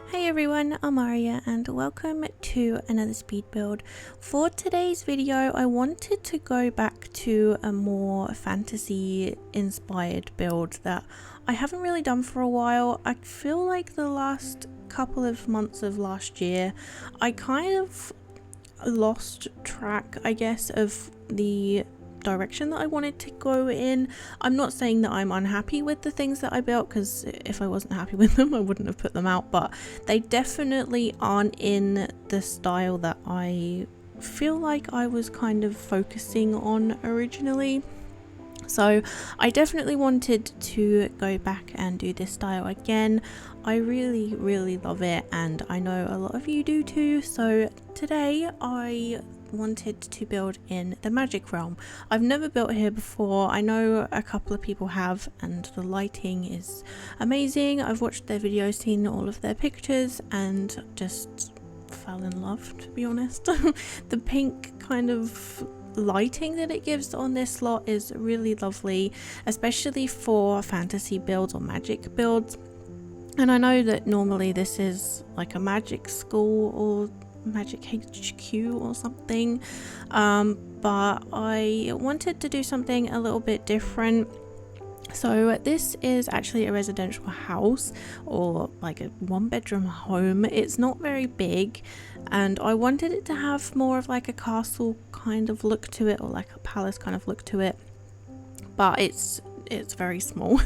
Hey everyone, I'm Aria and welcome to another speed build. For today's video, I wanted to go back to a more fantasy inspired build that I haven't really done for a while. I feel like the last couple of months of last year, I kind of lost track, I guess, of the direction that I wanted to go in. I'm not saying that I'm unhappy with the things that I built, because if I wasn't happy with them I wouldn't have put them out, but they definitely aren't in the style that I feel like I was kind of focusing on originally. So I definitely wanted to go back and do this style again. I really love it and I know a lot of you do too. So today I wanted to build in the magic realm. I've never built here before. I know a couple of people have and the lighting is amazing. I've watched their videos, seen all of their pictures and just fell in love, to be honest. The pink kind of lighting that it gives on this slot is really lovely, especially for fantasy builds or magic builds. And I know that normally this is like a magic school or magic HQ or something, but I wanted to do something a little bit different. So this is actually a residential house, or like a one-bedroom home. It's not very big and I wanted it to have more of like a castle kind of look to it, or like a palace kind of look to it, but it's very small.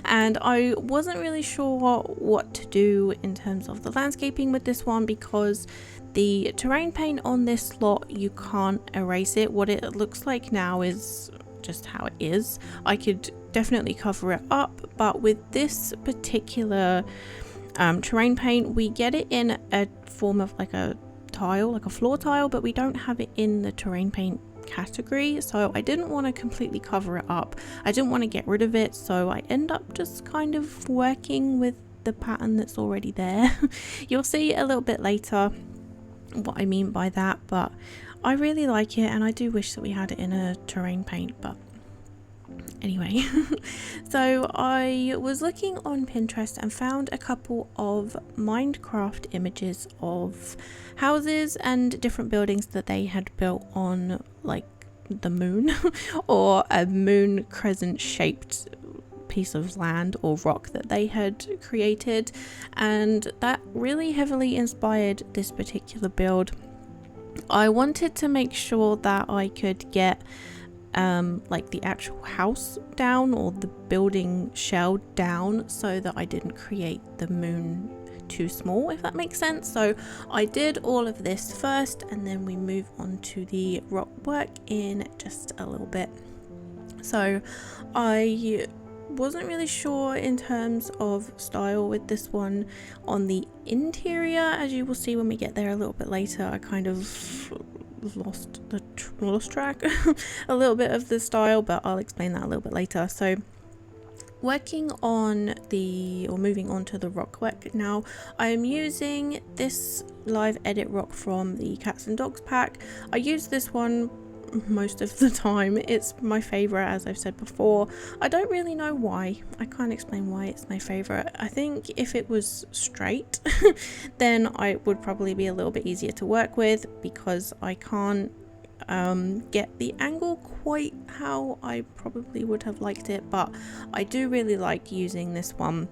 And I wasn't really sure what to do in terms of the landscaping with this one, because the terrain paint on this slot, you can't erase it. What it looks like now is just how it is. I could definitely cover it up, but with this particular terrain paint, we get it in a form of like a tile, like a floor tile, but we don't have it in the terrain paint category. So I didn't want to completely cover it up. I didn't want to get rid of it, so I end up just kind of working with the pattern that's already there. You'll see a little bit later what I mean by that, but I really like it and I do wish that we had it in a terrain paint, but anyway. So I was looking on Pinterest and found a couple of Minecraft images of houses and different buildings that they had built on like the moon or a moon crescent shaped piece of land or rock that they had created, and that really heavily inspired this particular build. I wanted to make sure that I could get like the actual house down, or the building shell down, so that I didn't create the moon too small, if that makes sense. So I did all of this first and then we move on to the rock work in just a little bit. So I wasn't really sure in terms of style with this one on the interior. As you will see when we get there a little bit later, I kind of lost track a little bit of the style, but I'll explain that a little bit later. So working on moving on to the rock work now, I am using this live edit rock from the cats and dogs pack. I use this one most of the time. It's my favorite, as I've said before. I don't really know why. I can't explain why it's my favorite. I think if it was straight then I would probably be a little bit easier to work with, because I can't get the angle quite how I probably would have liked it, but I do really like using this one.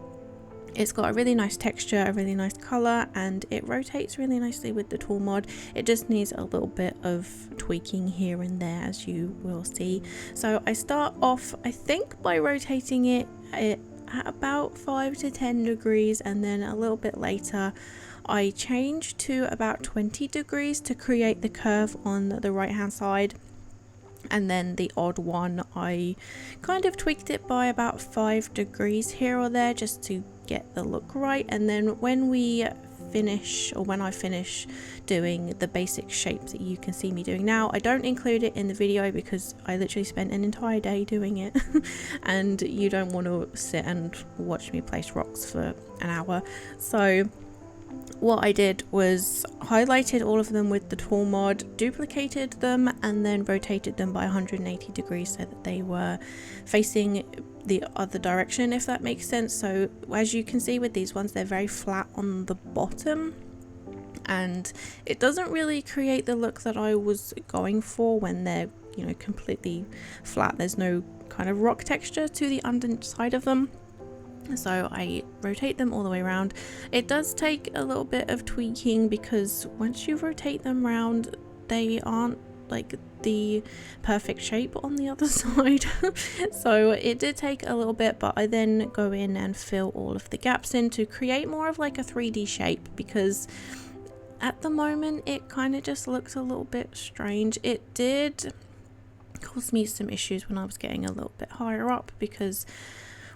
It's got a really nice texture, a really nice color, and it rotates really nicely with the tool mod. It just needs a little bit of tweaking here and there, as you will see. So I start off, I think, by rotating it at about 5 to 10 degrees, and then a little bit later I change to about 20 degrees to create the curve on the right hand side. And then the odd one, I kind of tweaked it by about 5 degrees here or there, just to get the look right. And then when I finish doing the basic shapes that you can see me doing now, I don't include it in the video because I literally spent an entire day doing it and you don't want to sit and watch me place rocks for an hour. So what I did was highlighted all of them with the tool mod, duplicated them, and then rotated them by 180 degrees so that they were facing the other direction, if that makes sense. So as you can see with these ones, they're very flat on the bottom, and it doesn't really create the look that I was going for when they're, you know, completely flat. There's no kind of rock texture to the underside of them. So I rotate them all the way around. It does take a little bit of tweaking because once you rotate them around, they aren't like the perfect shape on the other side. So it did take a little bit, but I then go in and fill all of the gaps in to create more of like a 3D shape, because at the moment it kind of just looks a little bit strange. It did cause me some issues when I was getting a little bit higher up, because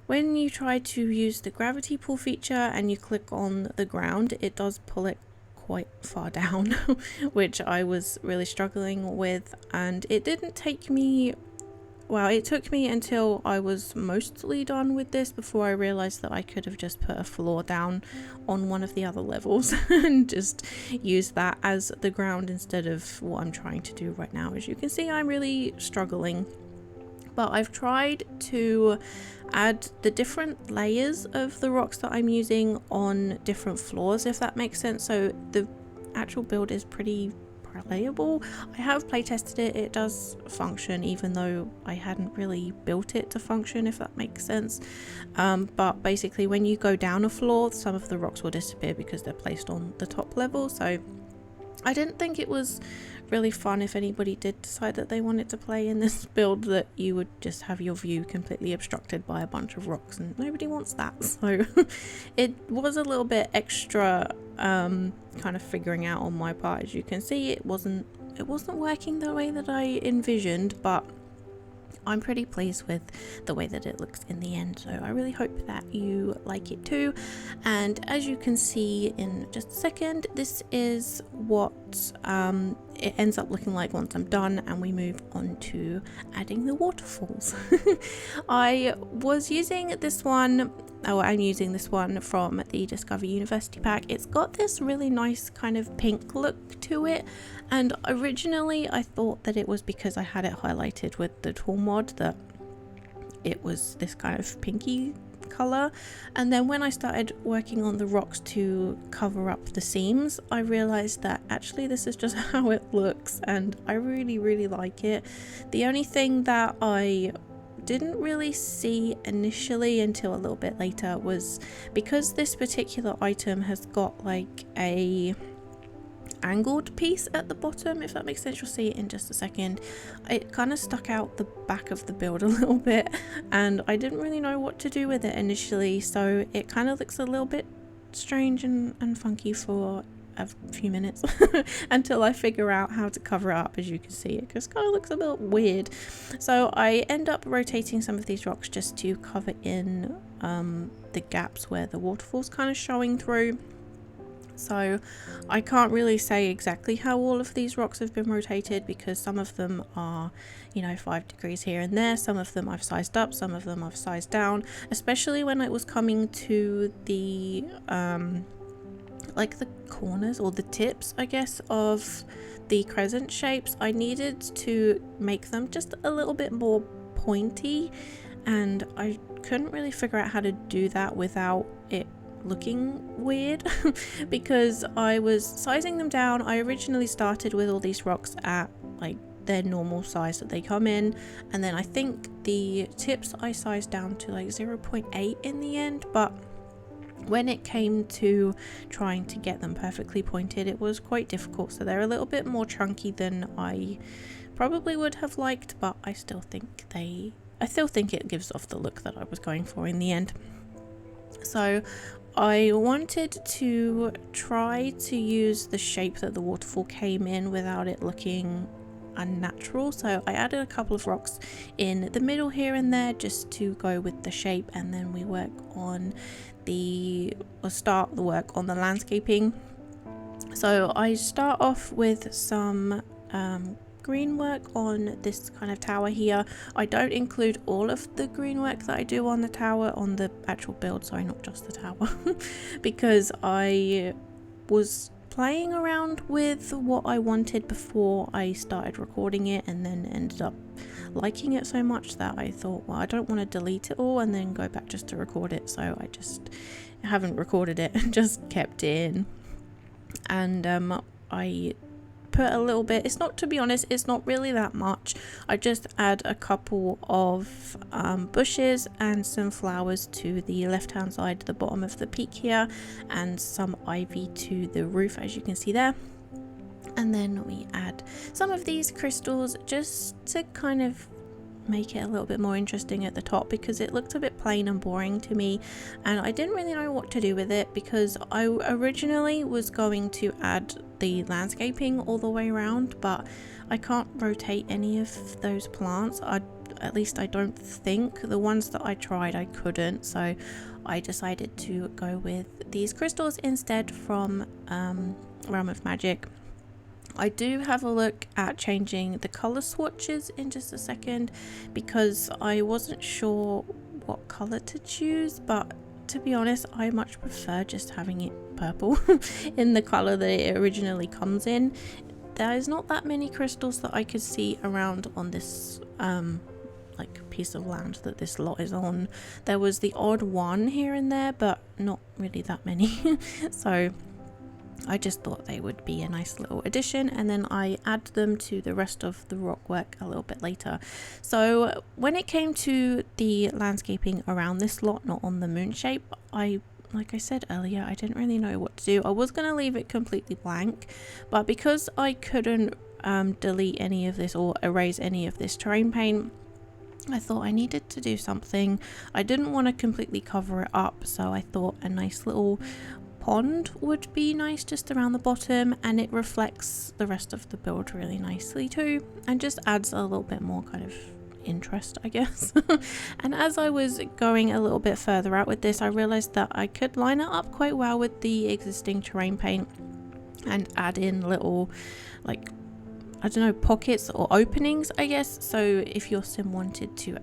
when you try to use the gravity pull feature and you click on the ground, it does pull it quite far down, which I was really struggling with. And it didn't take me, well, it took me until I was mostly done with this before I realized that I could have just put a floor down on one of the other levels and just use that as the ground instead of what I'm trying to do right now. As you can see, I'm really struggling. But I've tried to add the different layers of the rocks that I'm using on different floors, if that makes sense. So the actual build is pretty playable. I have play tested it. It does function, even though I hadn't really built it to function, if that makes sense. But basically when you go down a floor, some of the rocks will disappear because they're placed on the top level. So I didn't think it was really fun if anybody did decide that they wanted to play in this build, that you would just have your view completely obstructed by a bunch of rocks, and nobody wants that. So it was a little bit extra kind of figuring out on my part. As you can see, it wasn't working the way that I envisioned, but I'm pretty pleased with the way that it looks in the end, so I really hope that you like it too. And as you can see in just a second, this is what it ends up looking like once I'm done and we move on to adding the waterfalls. I was using this one, I'm using this one from the Discover University pack. It's got this really nice kind of pink look to it, and originally I thought that it was because I had it highlighted with the tool mod that it was this kind of pinky color. And then when I started working on the rocks to cover up the seams, I realized that actually this is just how it looks, and I really like it. The only thing that I didn't really see initially until a little bit later was because this particular item has got like a angled piece at the bottom, if that makes sense. You'll see it in just a second. It kind of stuck out the back of the build a little bit, and I didn't really know what to do with it initially, so it kind of looks a little bit strange and funky for a few minutes until I figure out how to cover it up. As you can see, it just kind of looks a bit weird, so I end up rotating some of these rocks just to cover in the gaps where the waterfall's kind of showing through. So I can't really say exactly how all of these rocks have been rotated, because some of them are, you know, 5 degrees here and there. Some of them I've sized up, some of them I've sized down, especially when it was coming to the like the corners or the tips, I guess, of the crescent shapes. I needed to make them just a little bit more pointy, and I couldn't really figure out how to do that without it looking weird because I was sizing them down. I originally started with all these rocks at like their normal size that they come in, and then I think the tips I sized down to like 0.8 in the end, but when it came to trying to get them perfectly pointed, it was quite difficult. So they're a little bit more chunky than I probably would have liked, but I still think it gives off the look that I was going for in the end. So I wanted to try to use the shape that the waterfall came in without it looking unnatural, so I added a couple of rocks in the middle here and there just to go with the shape, and then we start the work on the landscaping. So I start off with some green work on this kind of tower here. I don't include all of the green work that I do on the tower on the actual build, sorry, not just the tower, because I was playing around with what I wanted before I started recording it, and then ended up liking it so much that I thought, well, I don't want to delete it all and then go back just to record it, so I just haven't recorded it and just kept it in. And I put a little bit, it's not, to be honest, it's not really that much. I just add a couple of bushes and some flowers to the left hand side, the bottom of the peak here, and some ivy to the roof, as you can see there. And then we add some of these crystals just to kind of make it a little bit more interesting at the top, because it looked a bit plain and boring to me, and I didn't really know what to do with it, because I originally was going to add the landscaping all the way around, but I can't rotate any of those plants. At least I don't think. The ones that I tried I couldn't, so I decided to go with these crystals instead from Realm of Magic. I do have a look at changing the color swatches in just a second, because I wasn't sure what color to choose, but to be honest, I much prefer just having it purple in the color that it originally comes in. There is not that many crystals that I could see around on this like piece of land that this lot is on. There was the odd one here and there, but not really that many. So I just thought they would be a nice little addition, and then I add them to the rest of the rock work a little bit later. So when it came to the landscaping around this lot, not on the moon shape, like I said earlier, I didn't really know what to do. I was going to leave it completely blank, but because I couldn't delete any of this or erase any of this terrain paint, I thought I needed to do something. I didn't want to completely cover it up, so I thought a nice little pond would be nice just around the bottom, and it reflects the rest of the build really nicely too, and just adds a little bit more kind of interest, I guess. And as I was going a little bit further out with this, I realized that I could line it up quite well with the existing terrain paint and add in little, like, I don't know, pockets or openings, I guess. So if your sim wanted to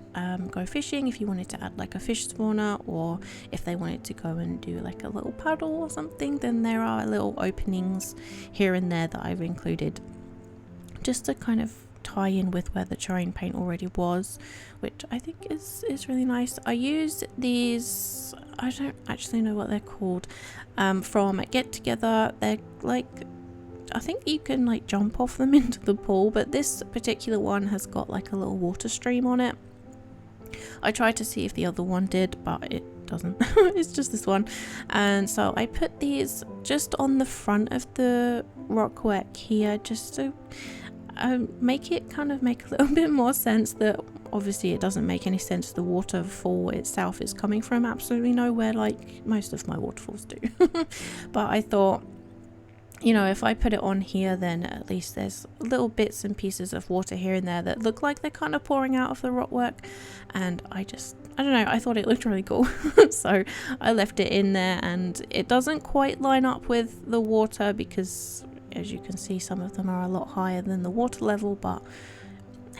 go fishing, if you wanted to add like a fish spawner, or if they wanted to go and do like a little paddle or something, then there are little openings here and there that I've included just to kind of tie in with where the terrain paint already was, which I think is really nice. I use these, I don't actually know what they're called, from Get Together. They're like, I think you can like jump off them into the pool, but this particular one has got like a little water stream on it. I tried to see if the other one did, but it doesn't. It's just this one. And so I put these just on the front of the rock work here, just to make it kind of make a little bit more sense that obviously it doesn't make any sense. The waterfall itself is coming from absolutely nowhere, like most of my waterfalls do. But I thought, you know, if I put it on here, then at least there's little bits and pieces of water here and there that look like they're kind of pouring out of the rock work. And I don't know, I thought it looked really cool. So I left it in there, and it doesn't quite line up with the water because, as you can see, some of them are a lot higher than the water level, but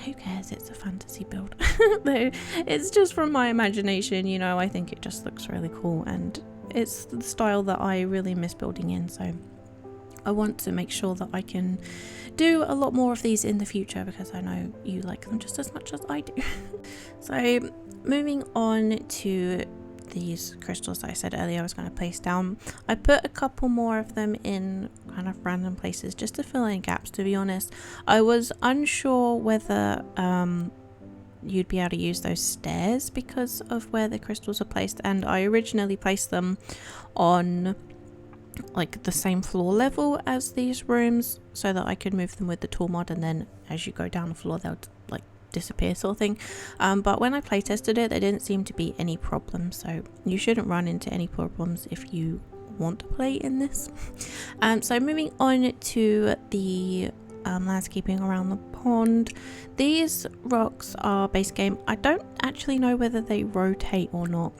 who cares? It's a fantasy build. It's just from my imagination, you know. I think it just looks really cool, and it's the style that I really miss building in, so I want to make sure that I can do a lot more of these in the future, because I know you like them just as much as I do. So moving on to these crystals that I said earlier I was going to place down, I put a couple more of them in kind of random places just to fill in gaps, to be honest. I was unsure whether you'd be able to use those stairs because of where the crystals are placed, and I originally placed them on like the same floor level as these rooms so that I could move them with the tool mod, and then as you go down the floor they'll like disappear, sort of thing. But when I play tested it, there didn't seem to be any problems, so you shouldn't run into any problems if you want to play in this. So moving on to the landscaping around the pond, these rocks are base game. I don't actually know whether they rotate or not,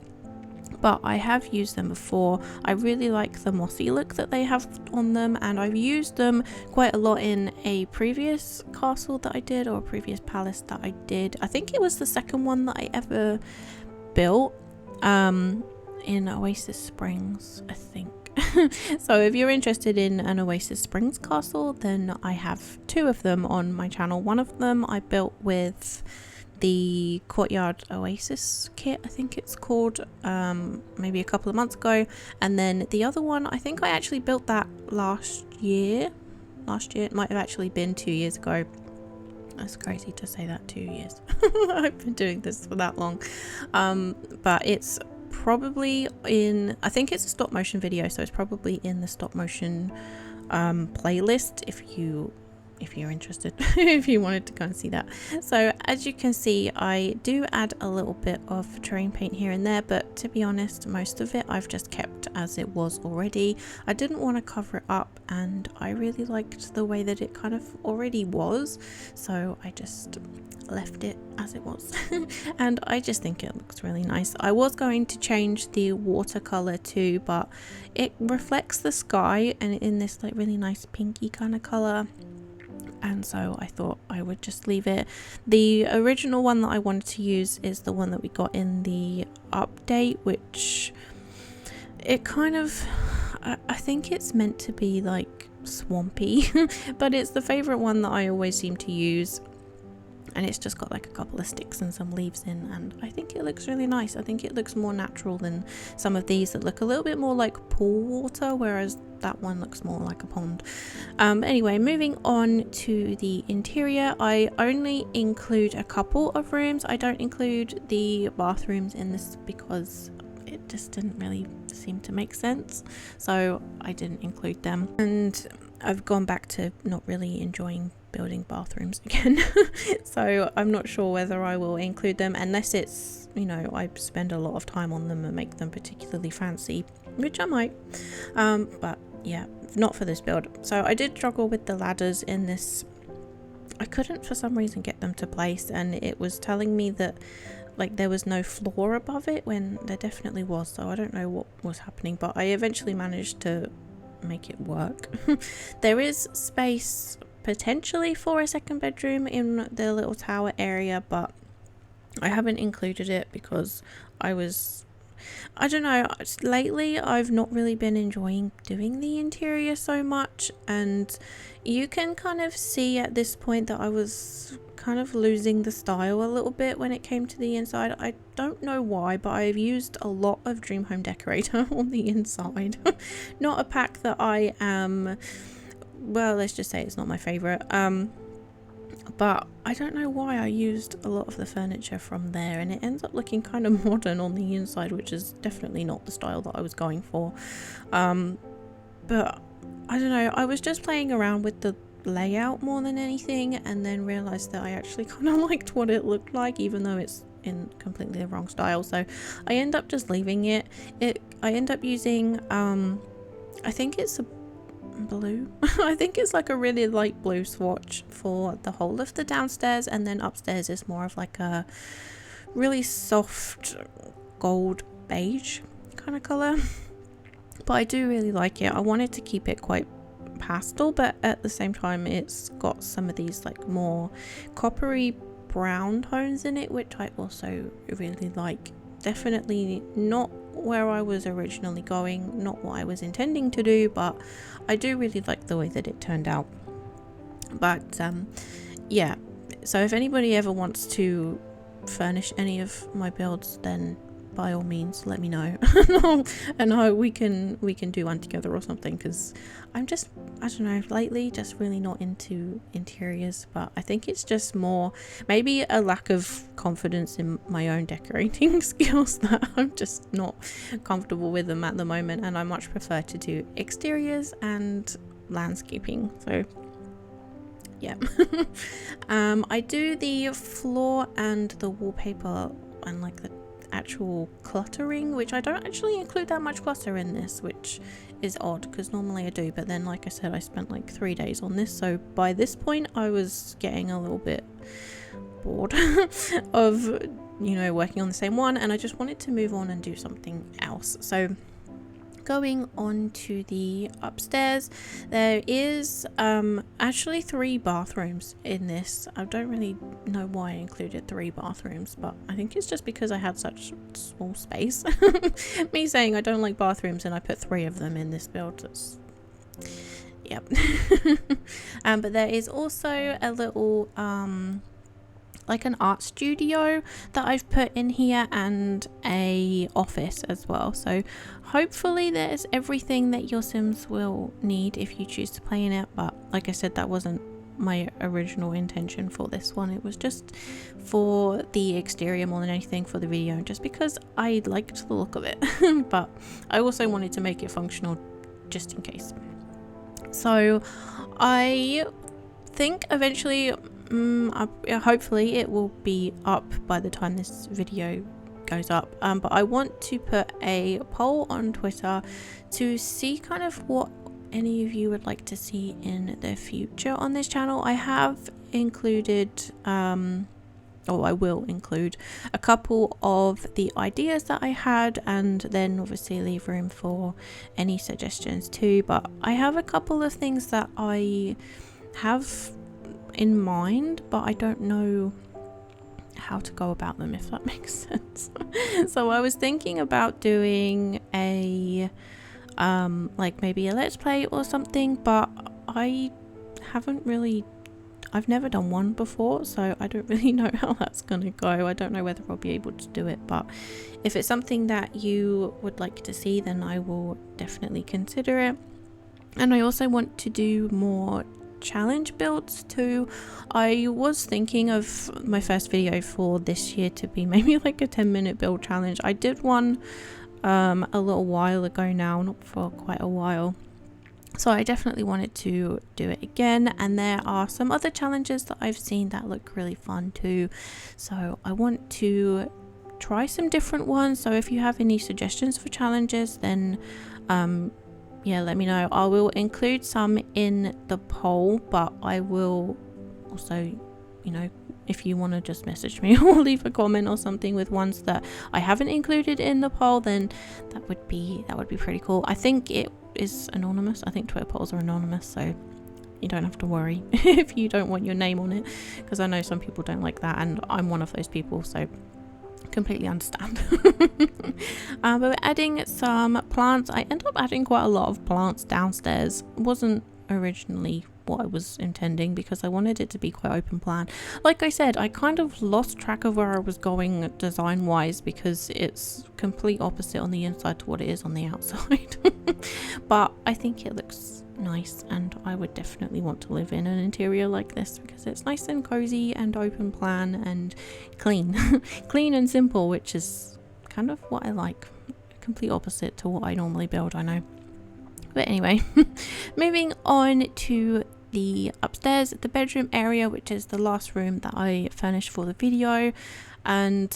but I have used them before. I really like the mossy look that they have on them, and I've used them quite a lot in a previous castle that I did, or a previous palace that I did. I think it was the second one that I ever built. in Oasis Springs, I think. So if you're interested in an Oasis Springs castle, then I have 2 of them on my channel. One of them I built with the Courtyard Oasis kit, I think it's called, maybe a couple of months ago, and then the other one, I think I actually built that last year. It might have actually been 2 years ago. That's crazy to say that, 2 years. I've been doing this for that long. But it's probably in, I think it's a stop motion video, so it's probably in the stop motion playlist if you're interested, if you wanted to go and see that. So as you can see, I do add a little bit of terrain paint here and there, but to be honest, most of it I've just kept as it was already. I didn't want to cover it up, and I really liked the way that it kind of already was, so I just left it as it was. And I just think it looks really nice. I was going to change the watercolor too, but it reflects the sky and in this like really nice pinky kind of color, and so I thought I would just leave it. The original one that I wanted to use is the one that we got in the update, which it kind of, I think it's meant to be like swampy, but it's the favorite one that I always seem to use, and it's just got like a couple of sticks and some leaves in, and I think it looks really nice. I think it looks more natural than some of these that look a little bit more like pool water, whereas that one looks more like a pond. Anyway, moving on to the interior, I only include a couple of rooms. I don't include the bathrooms in this because it just didn't really seem to make sense, so I didn't include them, and I've gone back to not really enjoying building bathrooms again. So I'm not sure whether I will include them unless it's, you know, I spend a lot of time on them and make them particularly fancy, which I might, but yeah, not for this build. So I did struggle with the ladders in this. I couldn't for some reason get them to place, and it was telling me that like there was no floor above it when there definitely was, so I don't know what was happening, but I eventually managed to make it work. There is space potentially for a second bedroom in the little tower area, but I haven't included it because I don't know, lately I've not really been enjoying doing the interior so much, and you can kind of see at this point that I was kind of losing the style a little bit when it came to the inside. I don't know why, but I've used a lot of Dream Home Decorator on the inside. Not a pack that I am, well, let's just say it's not my favorite, but I don't know why I used a lot of the furniture from there, and it ends up looking kind of modern on the inside, which is definitely not the style that I was going for. But I don't know, I was just playing around with the layout more than anything, and then realized that I actually kind of liked what it looked like, even though it's in completely the wrong style, so I end up just leaving it. I end up using I think it's a blue I think it's like a really light blue swatch for the whole of the downstairs, and then upstairs is more of like a really soft gold beige kind of color. But I do really like it. I wanted to keep it quite pastel, but at the same time it's got some of these like more coppery brown tones in it, which I also really like. Definitely not where I was originally going, not what I was intending to do, but I do really like the way that it turned out. But yeah, so if anybody ever wants to furnish any of my builds, then by all means let me know, and we can do one together or something, because I'm just, I don't know, lately just really not into interiors. But I think it's just more maybe a lack of confidence in my own decorating skills that I'm just not comfortable with them at the moment, and I much prefer to do exteriors and landscaping. So yeah. I do the floor and the wallpaper and like the actual cluttering, which I don't actually include that much clutter in this, which is odd because normally I do, but then like I said, I spent like 3 days on this, so by this point I was getting a little bit bored of, you know, working on the same one, and I just wanted to move on and do something else. So Going on to the upstairs, there is actually 3 bathrooms in this. I don't really know why I included 3 bathrooms, but I think it's just because I had such small space. Me saying I don't like bathrooms and I put 3 of them in this build. That's... yep. But there is also a little like an art studio that I've put in here, and a office as well. So hopefully there's everything that your Sims will need if you choose to play in it. But like I said, that wasn't my original intention for this one. It was just for the exterior more than anything for the video, just because I liked the look of it. But I also wanted to make it functional just in case. So I think eventually hopefully it will be up by the time this video goes up, but I want to put a poll on Twitter to see kind of what any of you would like to see in the future on this channel. I have included or I will include a couple of the ideas that I had, and then obviously leave room for any suggestions too. But I have a couple of things that I have in mind, but I don't know how to go about them, if that makes sense. So I was thinking about doing a like maybe a let's play or something, but I've never done one before, so I don't really know how that's gonna go. I don't know whether I'll be able to do it, but if it's something that you would like to see, then I will definitely consider it. And I also want to do more challenge builds too. I was thinking of my first video for this year to be maybe like a 10-minute build challenge. I did one a little while ago now, not for quite a while, so I definitely wanted to do it again. And there are some other challenges that I've seen that look really fun too, so I want to try some different ones. So if you have any suggestions for challenges, then yeah, let me know. I will include some in the poll, but I will also, you know, if you want to just message me or leave a comment or something with ones that I haven't included in the poll, then that would be pretty cool. I think it is anonymous. I think Twitter polls are anonymous, so you don't have to worry if you don't want your name on it, because I know some people don't like that, and I'm one of those people, so completely understand. But we're adding some plants. I end up adding quite a lot of plants downstairs. It wasn't originally what I was intending, because I wanted it to be quite open plan. Like I said, I kind of lost track of where I was going design wise, because it's complete opposite on the inside to what it is on the outside. But I think it looks nice, and I would definitely want to live in an interior like this, because it's nice and cozy and open plan and clean. Clean and simple, which is kind of what I like. Complete opposite to what I normally build, I know. But anyway, moving on to the upstairs, the bedroom area, which is the last room that I furnished for the video. And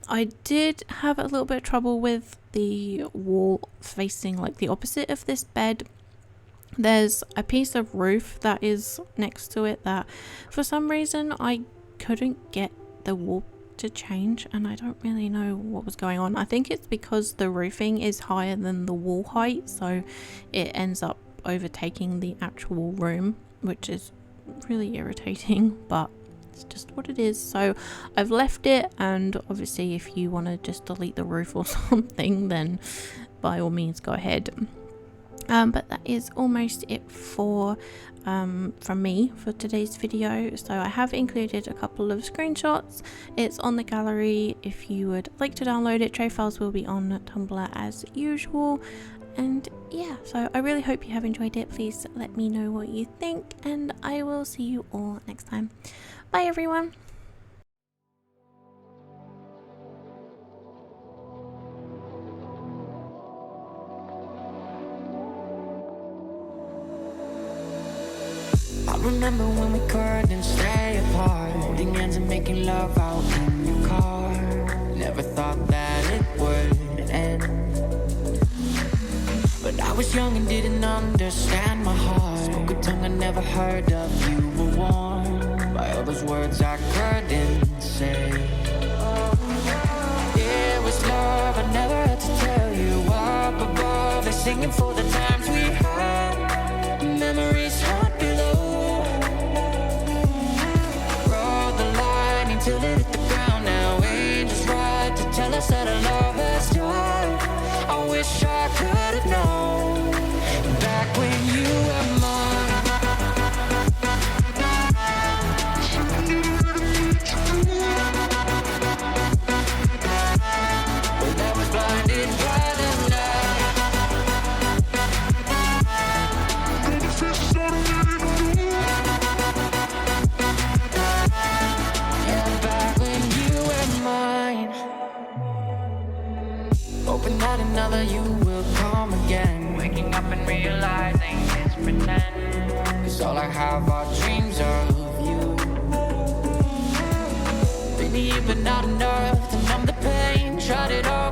I did have a little bit of trouble with the wall facing like the opposite of this bed. There's a piece of roof that is next to it that for some reason I couldn't get the wall to change, and I don't really know what was going on. I think it's because the roofing is higher than the wall height, so it ends up overtaking the actual room, which is really irritating, but it's just what it is. So I've left it, and obviously if you want to just delete the roof or something, then by all means go ahead. But that is almost it for from me for today's video. So I have included a couple of screenshots. It's on the gallery if you would like to download it. Tray files will be on Tumblr as usual. And yeah, so I really hope you have enjoyed it. Please let me know what you think, and I will see you all next time. Bye everyone. I remember when we couldn't stay apart, holding hands and making love out in your car. Never thought that it would end, but I was young and didn't understand my heart. Spoke a tongue I never heard of. You were warm by all those words I couldn't say. It was love I never had to tell you. Up above, they singing for the times we had. Memories haunt below. Rode the lightning till it hit the ground. Now angels ride to tell us that our love has died. I wish I could have known back when you were mine. But I was blinded by the light. Yeah, back when you were mine. Hoping that another you will come again. Waking up and realizing it's pretend. 'Cause all I have are dreams of you. Baby, you've been not enough to numb the pain. Tried it all